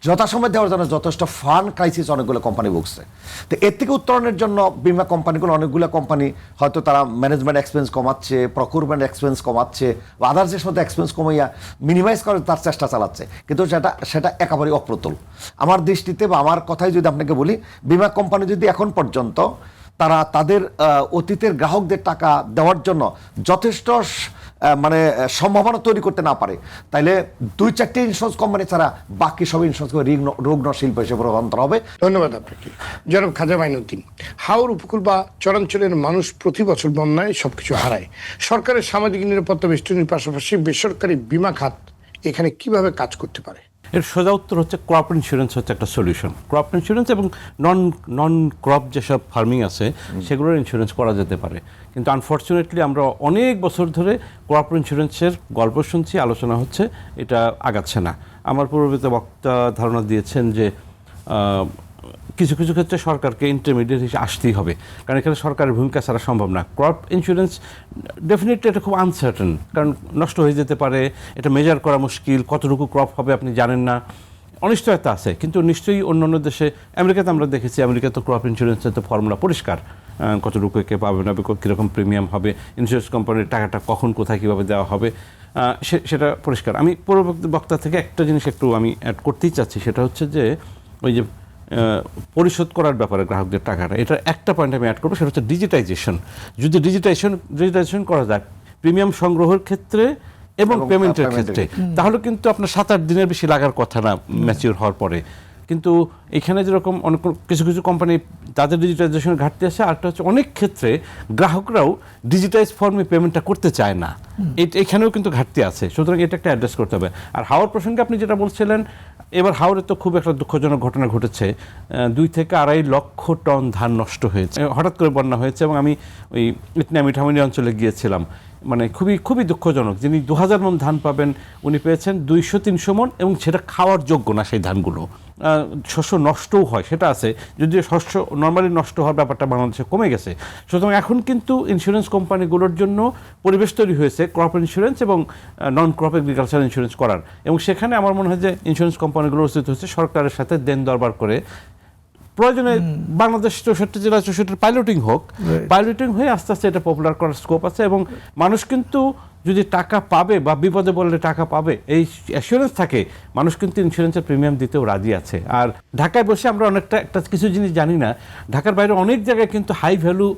যথাসময় দেওয়ার জন্য যথেষ্ট ফান্ড ক্রাইসিস অনেকগুলো কোম্পানি ভুগছে। তো এর থেকে উত্তরণের জন্য বিমা কোম্পানিগুলো, অনেকগুলো কোম্পানি হয়তো তারা ম্যানেজমেন্ট এক্সপেন্স কমাচ্ছে, প্রকিউরমেন্ট এক্সপেন্স কমাচ্ছে, বা আদার্সের সাথে এক্সপেন্স কমাইয়া মিনিমাইজ করে তার চেষ্টা চালাচ্ছে। কিন্তু সেটা একেবারেই অপ্রতুল আমার দৃষ্টিতে। বা আমার কথাই যদি আপনাকে বলি, বিমা কোম্পানি যদি এখন পর্যন্ত তারা তাদের অতীতের গ্রাহকদের টাকা দেওয়ার জন্য যথেষ্ট মানে সম্ভাবনা তৈরি করতে না পারে, তাইলে 2-4টে ইন্স্যুরেন্স কোম্পানি ছাড়া বাকি সব ইন্স্যুরেন্স রুগ্ন শিল্প হিসেবে রূপান্তর হবে। ধন্যবাদ আপনাকে জনাব খাজা মাইনুদ্দিন। হাওর উপকূল বা চরাঞ্চলের মানুষ প্রতি বছর বন্যায় সবকিছু হারায়। সরকারের সামাজিক নিরাপত্তা বেষ্টনীর পাশাপাশি বেসরকারি বিমা খাত এখানে কিভাবে কাজ করতে পারে? এর সোজা উত্তর হচ্ছে ক্রপ ইন্স্যুরেন্স হচ্ছে একটা সলিউশন। ক্রপ ইন্স্যুরেন্স এবং নন ক্রপ যেসব ফার্মিং আছে সেগুলোর ইন্স্যুরেন্স করা যেতে পারে। কিন্তু আনফর্চুনেটলি আমরা অনেক বছর ধরে ক্রপ ইন্স্যুরেন্সের গল্প শুনছি, আলোচনা হচ্ছে, এটা আগাচ্ছে না। আমার পূর্ববর্তী বক্তা ধারণা দিয়েছেন যে কিছু কিছু ক্ষেত্রে সরকারকে ইন্টারমিডিয়েট হিসেবে আসতেই হবে, কারণ এখানে সরকারের ভূমিকা ছাড়া সম্ভব না। ক্রপ ইন্স্যুরেন্স ডেফিনেটলি এটা খুব আনসার্টেন, কারণ নষ্ট হয়ে যেতে পারে, এটা মেজার করা মুশকিল, কতটুকু ক্রপ হবে আপনি জানেন না, অনিশ্চয়তা আছে। কিন্তু নিশ্চয়ই অন্যান্য দেশে, আমেরিকাতে আমরা দেখেছি, আমেরিকাতে তো ক্রপ ইন্স্যুরেন্সের তো ফর্মুলা পরিষ্কার, কতটুকু কে পাবে না, কীরকম প্রিমিয়াম হবে, ইন্স্যুরেন্স কোম্পানির টাকাটা কখন কোথায় কীভাবে দেওয়া হবে, সেটা পরিষ্কার। আমি পূর্ববর্তী বক্তা থেকে একটা জিনিস একটু আমি অ্যাড করতেই চাচ্ছি, সেটা হচ্ছে যে ওই যে পরিশোধ করার ব্যাপারে গ্রাহকদের টাকাটা, এটা একটা পয়েন্ট আমি অ্যাড করবো, সেটা হচ্ছে ডিজিটাইজেশন। যদি ডিজিটাইজেশন করা যায় প্রিমিয়াম সংগ্রহের ক্ষেত্রে এবং পেমেন্টের ক্ষেত্রে, তাহলে কিন্তু আপনার 7-8 দিনের বেশি লাগার কথা না ম্যাচিওর হওয়ার পরে। কিন্তু এখানে যেরকম অনেক কিছু কিছু কোম্পানি তাদের ডিজিটাইজেশনের ঘাটতি আছে, আরেকটা হচ্ছে অনেক ক্ষেত্রে গ্রাহকরাও ডিজিটাইজ ফর্মে পেমেন্টটা করতে চায় না, এখানেও কিন্তু ঘাটতি আছে। সুতরাং এটা একটা অ্যাড্রেস করতে হবে। আর হাওয়ার প্রসঙ্গে আপনি যেটা বলছিলেন, এবার হাওরে তো খুব একটা দুঃখজনক ঘটনা ঘটেছে, 2 থেকে 2.5 লক্ষ টন ধান নষ্ট হয়েছে, হঠাৎ করে বন্যা হয়েছে। এবং আমি ওই ইটনা মিঠামণি অঞ্চলে গিয়েছিলাম, মানে খুবই খুবই দুঃখজনক। যিনি 2000 মণ ধান পাবেন, উনি পেয়েছেন 200-300 মণ, এবং সেটা খাওয়ার যোগ্য না সেই ধানগুলো। শস্য নষ্টও হয়, সেটা আছে, যদিও শস্য নর্মালি নষ্ট হওয়ার ব্যাপারটা বাংলাদেশে কমে গেছে। সুতরাং এখন কিন্তু ইন্স্যুরেন্স কোম্পানিগুলোর জন্য পরিবেশ তৈরি হয়েছে ক্রপ ইন্স্যুরেন্স এবং নন ক্রপ এগ্রিকালচার ইন্স্যুরেন্স করার। এবং সেখানে আমার মনে হয় যে ইন্স্যুরেন্স কোম্পানিগুলো উচিত হচ্ছে সরকারের সাথে দেন দরবার করে প্রয়োজনে বাংলাদেশ 64 জেলা 64 পাইলটিং হোক, পাইলটিং হয়ে আস্তে আস্তে এটা পপুলার করার স্কোপ আছে। এবং মানুষ কিন্তু যদি টাকা পাবে বা বিপদে বললে টাকা পাবে, এই অ্যাসিওরেন্স থাকে, মানুষ কিন্তু ইন্স্যুরেন্সের প্রিমিয়াম দিতেও রাজি আছে। আর ঢাকায় বসে আমরা একটা কিছু জিনিস জানি না, ঢাকার বাইরে অনেক জায়গায় কিন্তু হাই ভ্যালু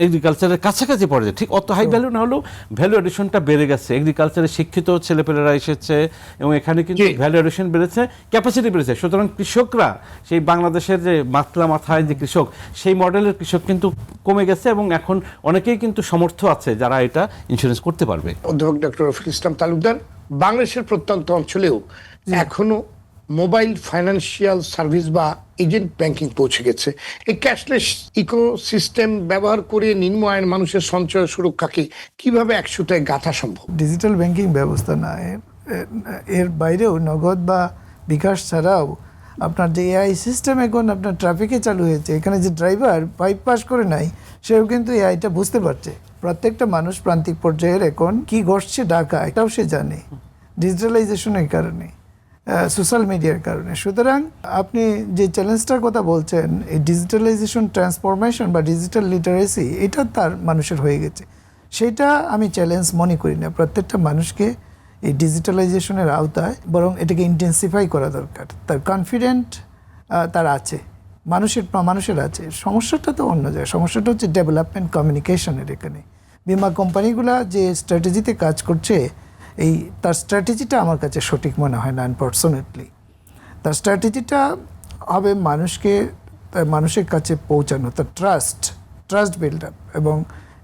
এগ্রিকালচারের কাছাকাছি পড়ে যায়, ঠিক অত হাই ভ্যালু না হলেও ভ্যালু এডিশনটা বেড়ে গেছে, এগ্রিকালচারে শিক্ষিত ছেলেপেলেরা এসেছে এবং এখানে কিন্তু ভ্যালু এডিশন বেড়েছে, ক্যাপাসিটি বেড়েছে। সুতরাং কৃষকরা, সেই বাংলাদেশের যে মাথায় যে কৃষক, সেই মডেলের কৃষক কিন্তু কমে গেছে, এবং এখন অনেকেই কিন্তু সমর্থ আছে যারা এটা ইন্স্যুরেন্স করতে পারবে। অধ্যাপক ডক্টর রফিকুল ইসলাম তালুকদার, বাংলাদেশের প্রত্যন্ত অঞ্চলেও এখনো মোবাইল ফাইন্যান্সিয়াল সার্ভিস বা এজেন্ট ব্যাংকিং পৌঁছে গেছে। এই ক্যাশলেস ইকোসিস্টেম ব্যবহার করে নিম্ন আয়ের মানুষের সঞ্চয় সুরক্ষাকে কিভাবে একসাথে গাঁথা সম্ভব? ডিজিটাল ব্যাংকিং ব্যবস্থা না, এর বাইরেও নগদ বা বিকাশ ছাড়াও আপনার যে এআই সিস্টেম এখন আপনার ট্রাফিকে চালু হয়েছে, এখানে যে ড্রাইভার পাইপ পাস করে নাই সেও কিন্তু এআইটা বুঝতে পারছে। প্রত্যেকটা মানুষ প্রান্তিক পর্যায়ের এখন কি ঘটছে ঢাকা এটাও সে জানে, ডিজিটালাইজেশনের কারণে, সোশ্যাল মিডিয়ার কারণে। সুতরাং আপনি যে চ্যালেঞ্জটার কথা বলছেন, এই ডিজিটালাইজেশন ট্রান্সফরমেশন বা ডিজিটাল লিটারেসি, এটা তার মানুষের হয়ে গেছে। সেটা আমি চ্যালেঞ্জ মনে করি না। প্রত্যেকটা মানুষকে এই ডিজিটালাইজেশনের আওতায় বরং এটাকে ইন্টেন্সিফাই করা দরকার। তার কনফিডেন্ট তার আছে, মানুষের আছে। সমস্যাটা তো অন্য জায়গায়, সমস্যাটা হচ্ছে ডেভেলপমেন্ট কমিউনিকেশনের। এখানে বিমা কোম্পানিগুলা যে স্ট্র্যাটেজিতে কাজ করছে, তার স্ট্র্যাটেজিটা আমার কাছে সঠিক মনে হয় না আনফর্চুনেটলি। তার স্ট্র্যাটেজিটা হবে মানুষের কাছে পৌঁছানো, তার ট্রাস্ট বিল্ড আপ, এবং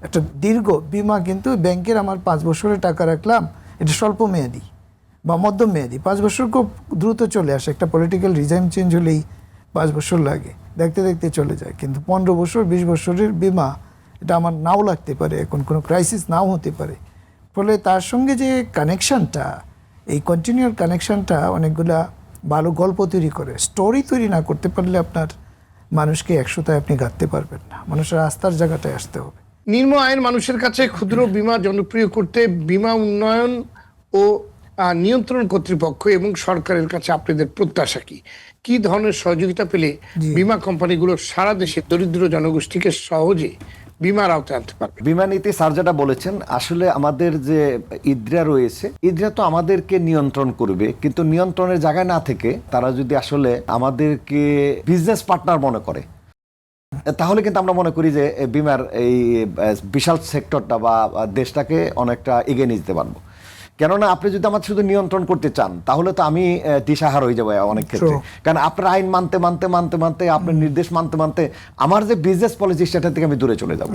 একটা দীর্ঘ বিমা। কিন্তু ব্যাংকের আমার 5 বছরের টাকা রাখলাম, এটা স্বল্প মেয়াদি বা মধ্যম মেয়াদি। 5 বছর খুব দ্রুত চলে আসে, একটা পলিটিক্যাল রিজাইম চেঞ্জ হলেই 5 বছর লাগে, দেখতে দেখতে চলে যায়। কিন্তু 15 বছর 20 বছরের বিমা, এটা আমার নাও লাগতে পারে, এখন কোনো ক্রাইসিস নাও হতে পারে। ফলে তার সঙ্গে যে কানেকশানটা, এই কন্টিনিউয়ার কানেকশানটা অনেকগুলা ভালো গল্প তৈরি করে। স্টোরি তৈরি না করতে পারলে আপনার মানুষকে একসাথে আপনি গাঁথতে পারবেন না। মানুষের আস্থার জায়গাটায় আসতে হবে। নিম্ন আয়ের মানুষের কাছে ক্ষুদ্র বীমা জনপ্রিয় করতে বীমা উন্নয়ন ও নিয়ন্ত্রণ কর্তৃপক্ষ এবং সরকারের কাছে আপনাদের প্রত্যাশা কি ধরনের সহযোগিতা পেলে বীমা কোম্পানিগুলো সারা দেশে দরিদ্র জনগোষ্ঠীকে সহজে বীমার আওতায় আনতে পারবে? বীমা নীতি স্যার যেটা বলেছেন, আসলে আমাদের যে ইদ্রা রয়েছে, ইদ্রা তো আমাদেরকে নিয়ন্ত্রণ করবে, কিন্তু নিয়ন্ত্রণের জায়গায় না থেকে তারা যদি আসলে আমাদেরকে বিজনেস পার্টনার মনে করে, তাহলে কিন্তু আমরা মনে করি যে বীমার এই বিশাল সেক্টরটা বা দেশটাকে অনেকটা এগিয়ে নিয়ে যেতে পারবো। কেননা আপনি যদি আমার শুধু নিয়ন্ত্রণ করতে চান, তাহলে তো আমি দিশাহার হয়ে যাবো অনেক ক্ষেত্রে। কারণ আপনার আইন মানতে মানতে মানতে মানতে আপনার নির্দেশ মানতে মানতে আমার যে বিজনেস পলিসি সেটা থেকে আমি দূরে চলে যাবো।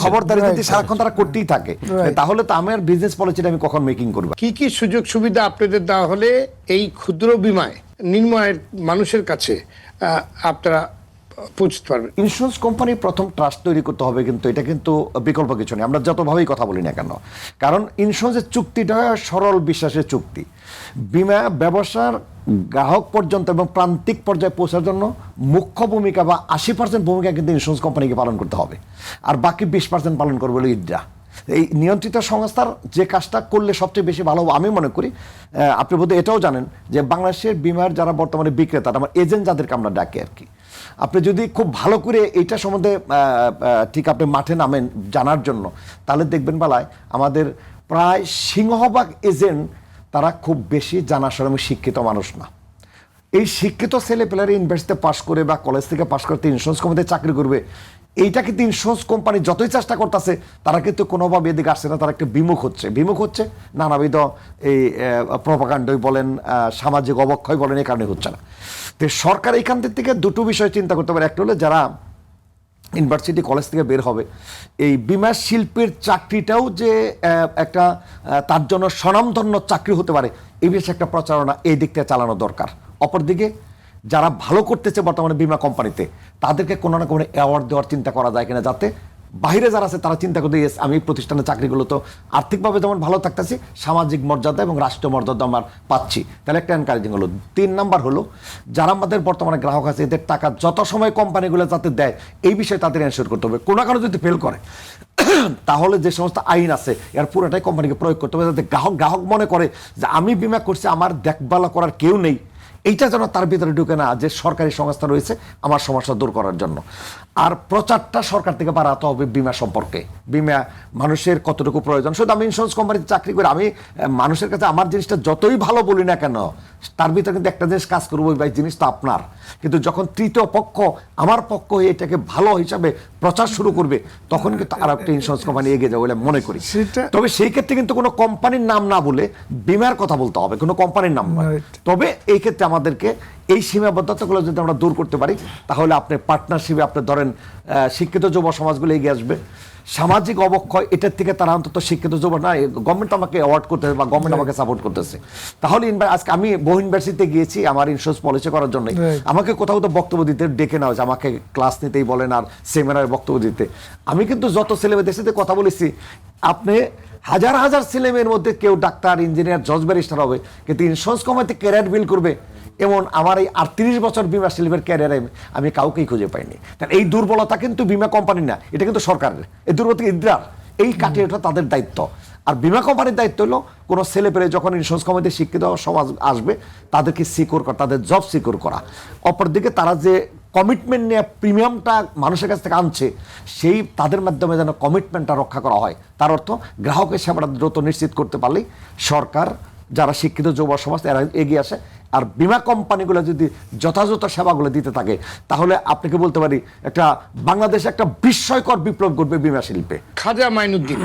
খবরদারি যদি সারাক্ষণ তারা করতেই থাকে, তাহলে তো আমার বিজনেস পলিসিটা আমি কখন মেকিং করবো? কি সুযোগ সুবিধা আপনাদের দেওয়া হলে এই ক্ষুদ্র বীমায় নিম্ন আয়ের মানুষের কাছে আপনারা পৌঁছতে পারবেন? ইন্স্যুরেন্স কোম্পানি প্রথম ট্রাস্ট তৈরি করতে হবে, কিন্তু এটা কিন্তু বিকল্প কিছু নেই, আমরা যতভাবেই কথা বলি না কেন। কারণ ইন্স্যুরেন্সের চুক্তিটা সরল বিশ্বাসের চুক্তি। বীমা ব্যবসার গ্রাহক পর্যন্ত এবং প্রান্তিক পর্যায়ে পৌঁছার জন্য মুখ্য ভূমিকা বা 80% ভূমিকা কিন্তু ইন্স্যুরেন্স কোম্পানিকে পালন করতে হবে, আর বাকি 20% পালন করবে হলো ইদ্রা। এই নিয়ন্ত্রিত সংস্থার যে কাজটা করলে সবচেয়ে বেশি ভালো, আমি মনে করি। আপনি বোধহয় এটাও জানেন যে বাংলাদেশের বীমার যারা বর্তমানে বিক্রেতা, আমার এজেন্ট যাদেরকে আমরা ডাকি আর কি, আপনি যদি খুব ভালো করে এইটা সম্বন্ধে ঠিক আপনি মাঠে নামেন জানার জন্য, তাহলে দেখবেন বেলায় আমাদের প্রায় সিংহভাগ এজেন্ট তারা খুব বেশি জানাশোনা এবং শিক্ষিত মানুষ না। এই শিক্ষিত ছেলেপেলারা ইউনিভার্সিটিতে পাশ করে বা কলেজ থেকে পাশ করতে ইন্স্যুরেন্স কোম্পানিতে চাকরি করবে, এইটা কিন্তু ইন্স্যুরেন্স কোম্পানি যতই চেষ্টা করতেছে তারা কিন্তু কোনোভাবে এদিকে আসছে না। তারা একটা বিমুখ হচ্ছে নানাবিধ এই প্রপাগান্ডই বলেন, সামাজিক অবক্ষয় বলেন, এই কারণে হচ্ছে না। তো সরকার এইখান থেকে দুটো বিষয় চিন্তা করতে পারে। একটা হলো যারা ইউনিভার্সিটি কলেজ থেকে বের হবে, এই বীমা শিল্পের চাকরিটাও যে একটা তার জন্য স্বনামধন্য চাকরি হতে পারে, এই বিষয়ে একটা প্রচারণা এই দিক থেকে চালানো দরকার। অপরদিকে যারা ভালো করতেছে বর্তমানে বীমা কোম্পানিতে, তাদেরকে কোনো না কোনো অ্যাওয়ার্ড দেওয়ার চিন্তা করা যায় কিনা, যাতে বাইরে যারা আছে তারা চিন্তা করতে, আমি এই প্রতিষ্ঠানের চাকরিগুলো তো আর্থিকভাবে যেমন ভালো থাকতেছি, সামাজিক মর্যাদা এবং রাষ্ট্রীয় মর্যাদা আমার পাচ্ছি, তাহলে একটা এনকারেজিং হলো। 3 নাম্বার হলো যারা আমাদের বর্তমানে গ্রাহক আছে, এদের টাকা যত সময় কোম্পানিগুলো যাতে দেয়, এই বিষয়ে তাদের এনশিওর করতে হবে। কোনো কারণে যদি ফেল করে, তাহলে যে সমস্ত আইন আছে এর পুরোটাই কোম্পানিকে প্রয়োগ করতে হবে, যাতে গ্রাহক মনে করে যে আমি বীমা করছি, আমার দেখভাল করার কেউ নেই। এইটা যেন তার ভিতরে ঢুকে না, যে সরকারি সংস্থা রয়েছে আমার সমস্যা দূর করার জন্য। আর প্রচারটা সরকার থেকে বাড়াতে হবে বীমা সম্পর্কে, বীমা মানুষের কতটুকু প্রয়োজন। শুধু আমি ইন্স্যুরেন্স কোম্পানিতে চাকরি করি, আমি মানুষের কাছে আমার জিনিসটা যতই ভালো বলি না কেন, তার ভিতরে কিন্তু একটা জিনিস কাজ করবো, ভাই জিনিসটা আপনার। কিন্তু যখন তৃতীয় পক্ষ আমার পক্ষ হয়ে এটাকে ভালো হিসাবে প্রচার শুরু করবে, তখন কিন্তু আর একটা ইন্স্যুরেন্স কোম্পানি এগিয়ে যাবে বলে মনে করি। তবে সেই ক্ষেত্রে কিন্তু কোনো কোম্পানির নাম না বলে বীমার কথা বলতে হবে, কোনো কোম্পানির নাম নয়। তবে এই ক্ষেত্রে আমাদেরকে এই সীমাবদ্ধতাগুলো যদি আমরা দূর করতে পারি তাহলে আপনি পার্টনারশিপে আপনি ধরেন শিক্ষিত যুব সমাজগুলো এগিয়ে আসবে। সামাজিক অবক্ষয় এটার থেকে তারা অন্তত শিক্ষিত যুব না, গভর্নমেন্ট আমাকে অ্যাওয়ার্ড করতেছে বা গভর্নমেন্ট আমাকে সাপোর্ট করতেছে। তাহলে আজকে আমি বহু ইউনিভার্সিটিতে গিয়েছি আমার ইন্স্যুরেন্স পলিসি করার জন্য, আমাকে কোথাও তো বক্তব্য দিতে ডেকে নেওয়া হয়েছে, আমাকে ক্লাস নিতেই বলেন আর সেমিনারে বক্তব্য দিতে। আমি কিন্তু যত ছেলেমেয়েদের সাথে কথা বলেছি, আপনি হাজার হাজার ছেলেমেয়ের মধ্যে কেউ ডাক্তার, ইঞ্জিনিয়ার, জজ, ব্যারিস্টার হবে, কিন্তু ইন্স্যুরেন্স কোম্পানিতে ক্যারিয়ার বিল্ড করবে এমন আমার এই 38 বছর বিমা শিল্পের ক্যারিয়ারে আমি কাউকেই খুঁজে পাইনি। কারণ এই দুর্বলতা কিন্তু বিমা কোম্পানি না, এটা কিন্তু সরকারের। এই দুর্বলতা ইদ্রার, এই কাটিয়ে ওঠা তাদের দায়িত্ব। আর বিমা কোম্পানির দায়িত্ব হলো কোনো ছেলে পেলে যখন ইন্স্যুরেন্স কোম্পানিতে শিক্ষিত সমাজ আসবে তাদেরকে সিকিউর করা, তাদের জব সিকিউর করা। অপরদিকে তারা যে কমিটমেন্ট নিয়ে প্রিমিয়ামটা মানুষের কাছ থেকে আনছে, সেই তাদের মাধ্যমে যেন কমিটমেন্টটা রক্ষা করা হয়। তার অর্থ গ্রাহকের সেবাটা দ্রুত নিশ্চিত করতে পারলেই সরকার, যারা শিক্ষিত যুব সমাজ এরা এগিয়ে আসে। আর বিমা কোম্পানিগুলো যদি যথাযথ সেবাগুলো দিতে থাকে তাহলে আপনাকে বলতে পারি একটা বাংলাদেশে একটা বিস্ময়কর বিপ্লব ঘটবে বিমা শিল্পে। খাজা মাইনুদ্দিন,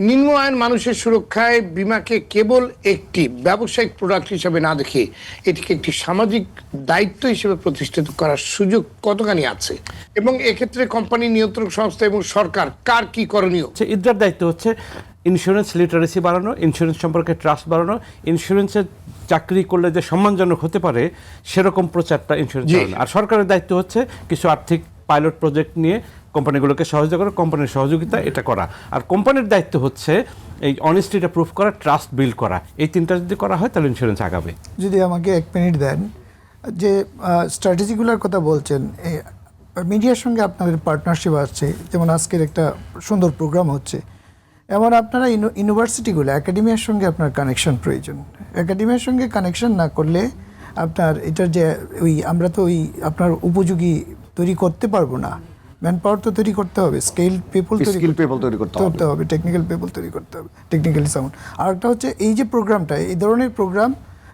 নিম্ন আয়ের মানুষের সুরক্ষায় বিমাকে কেবল একটি ব্যবসায়িক প্রোডাক্ট হিসেবে না দেখে এটিকে একটি সামাজিক দায়িত্ব হিসেবে প্রতিষ্ঠিত করার সুযোগ কতখানি আছে, এবং এক্ষেত্রে কোম্পানি নিয়ন্ত্রক সংস্থা এবং সরকার কার কি করণীয়? ইদ্রার দায়িত্ব হচ্ছে ইন্স্যুরেন্স লিটারেসি বাড়ানো, ইন্স্যুরেন্স সম্পর্কে ট্রাস্ট বাড়ানো, ইন্স্যুরেন্সের চাকরি করলে যে সম্মানজনক হতে পারে সেরকম প্রচারটা ইন্স্যুরেন্স বাড়ানো। আর সরকারের দায়িত্ব হচ্ছে কিছু আর্থিক পাইলট প্রজেক্ট নিয়ে কোম্পানিগুলোকে সহযোগিতা করা, কোম্পানির সহযোগিতা এটা করা। আর কোম্পানির দায়িত্ব হচ্ছে এই অনেস্টিটা প্রুফ করা, ট্রাস্ট বিল্ড করা। এই তিনটা যদি করা হয় তাহলে ইন্স্যুরেন্স আগাবে। যদি আমাকে 1 মিনিট দেন, যে স্ট্র্যাটেজিগুলোর কথা বলছেন, মিডিয়ার সঙ্গে আপনাদের পার্টনারশিপ আসছে, যেমন আজকের একটা সুন্দর প্রোগ্রাম হচ্ছে, এমন আপনারা ইউনিভার্সিটিগুলো, একাডেমিয়ার সঙ্গে আপনার কানেকশন প্রয়োজন। একাডেমিয়ার সঙ্গে কানেকশন না করলে আপনার এটার যে আমরা তো আপনার উপযোগী তৈরি করতে পারবো না। ম্যান পাওয়ার তো তৈরি করতে হবে, স্কিল পিপল তৈরি করতে হবে, টেকনিক্যাল পিপল তৈরি করতে হবে, টেকনিক্যালি সাউন্ড। আর একটা হচ্ছে এই যে প্রোগ্রামটা, এই ধরনের প্রোগ্রাম,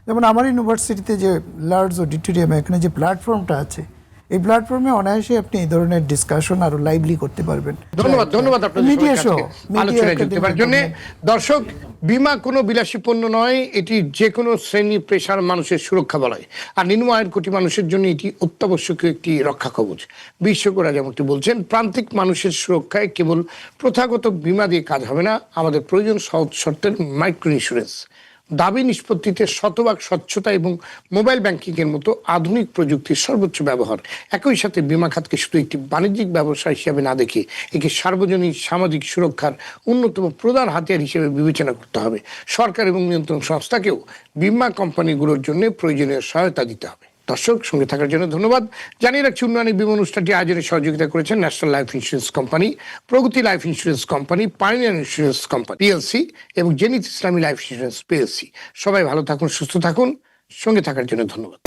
যেমন আমার ইউনিভার্সিটিতে যে লার্জ অডিটোরিয়ামে এখানে যে প্ল্যাটফর্মটা আছে, এই প্ল্যাটফর্মে অনায়াসে আপনি এই ধরনের ডিসকাশন আরো লাইভলি করতে পারবেন। ধন্যবাদ আপনাদের আলোচনায় যুক্ত হওয়ার জন্য। দর্শক, বিমা কোনো বিলাসী পণ্য নয়, এটি যে কোনো শ্রেণী পেশার মানুষের সুরক্ষা বলয়। আর নিম্ন আয়ের কোটি মানুষের জন্য এটি অত্যাবশ্যকীয় একটি রক্ষা কবচ। বিশেষজ্ঞরা যেমনটি বলছেন, প্রান্তিক মানুষের সুরক্ষায় কেবল প্রথাগত বিমা দিয়ে কাজ হবে না, আমাদের প্রয়োজন সহজ শর্তের মাইক্রো ইন্স্যুরেন্স। দাবি নিষ্পত্তিতে শতভাগ স্বচ্ছতা এবং মোবাইল ব্যাংকিংয়ের মতো আধুনিক প্রযুক্তির সর্বোচ্চ ব্যবহার। একই সাথে বিমা খাতকে শুধু একটি বাণিজ্যিক ব্যবসা হিসেবে না দেখে একে সার্বজনীন সামাজিক সুরক্ষার অন্যতম প্রধান হাতিয়ার হিসেবে বিবেচনা করতে হবে। সরকার এবং নিয়ন্ত্রণ সংস্থাকেও বিমা কোম্পানিগুলোর জন্য প্রয়োজনীয় সহায়তা দিতে হবে। দর্শক, সঙ্গে থাকার জন্য ধন্যবাদ। জানিয়ে রাখছি, উন্নয়নী বিমা অনুষ্ঠানটি আয়োজনে সহযোগিতা করেছেন ন্যাশনাল লাইফ ইন্স্যুরেন্স কোম্পানি, প্রগতি life insurance company, pioneer insurance company PLC এবং জেনিত ইসলামী লাইফ ইন্স্যুরেন্স পিএলসি। সবাই ভালো থাকুন, সুস্থ থাকুন। সঙ্গে থাকার জন্য ধন্যবাদ।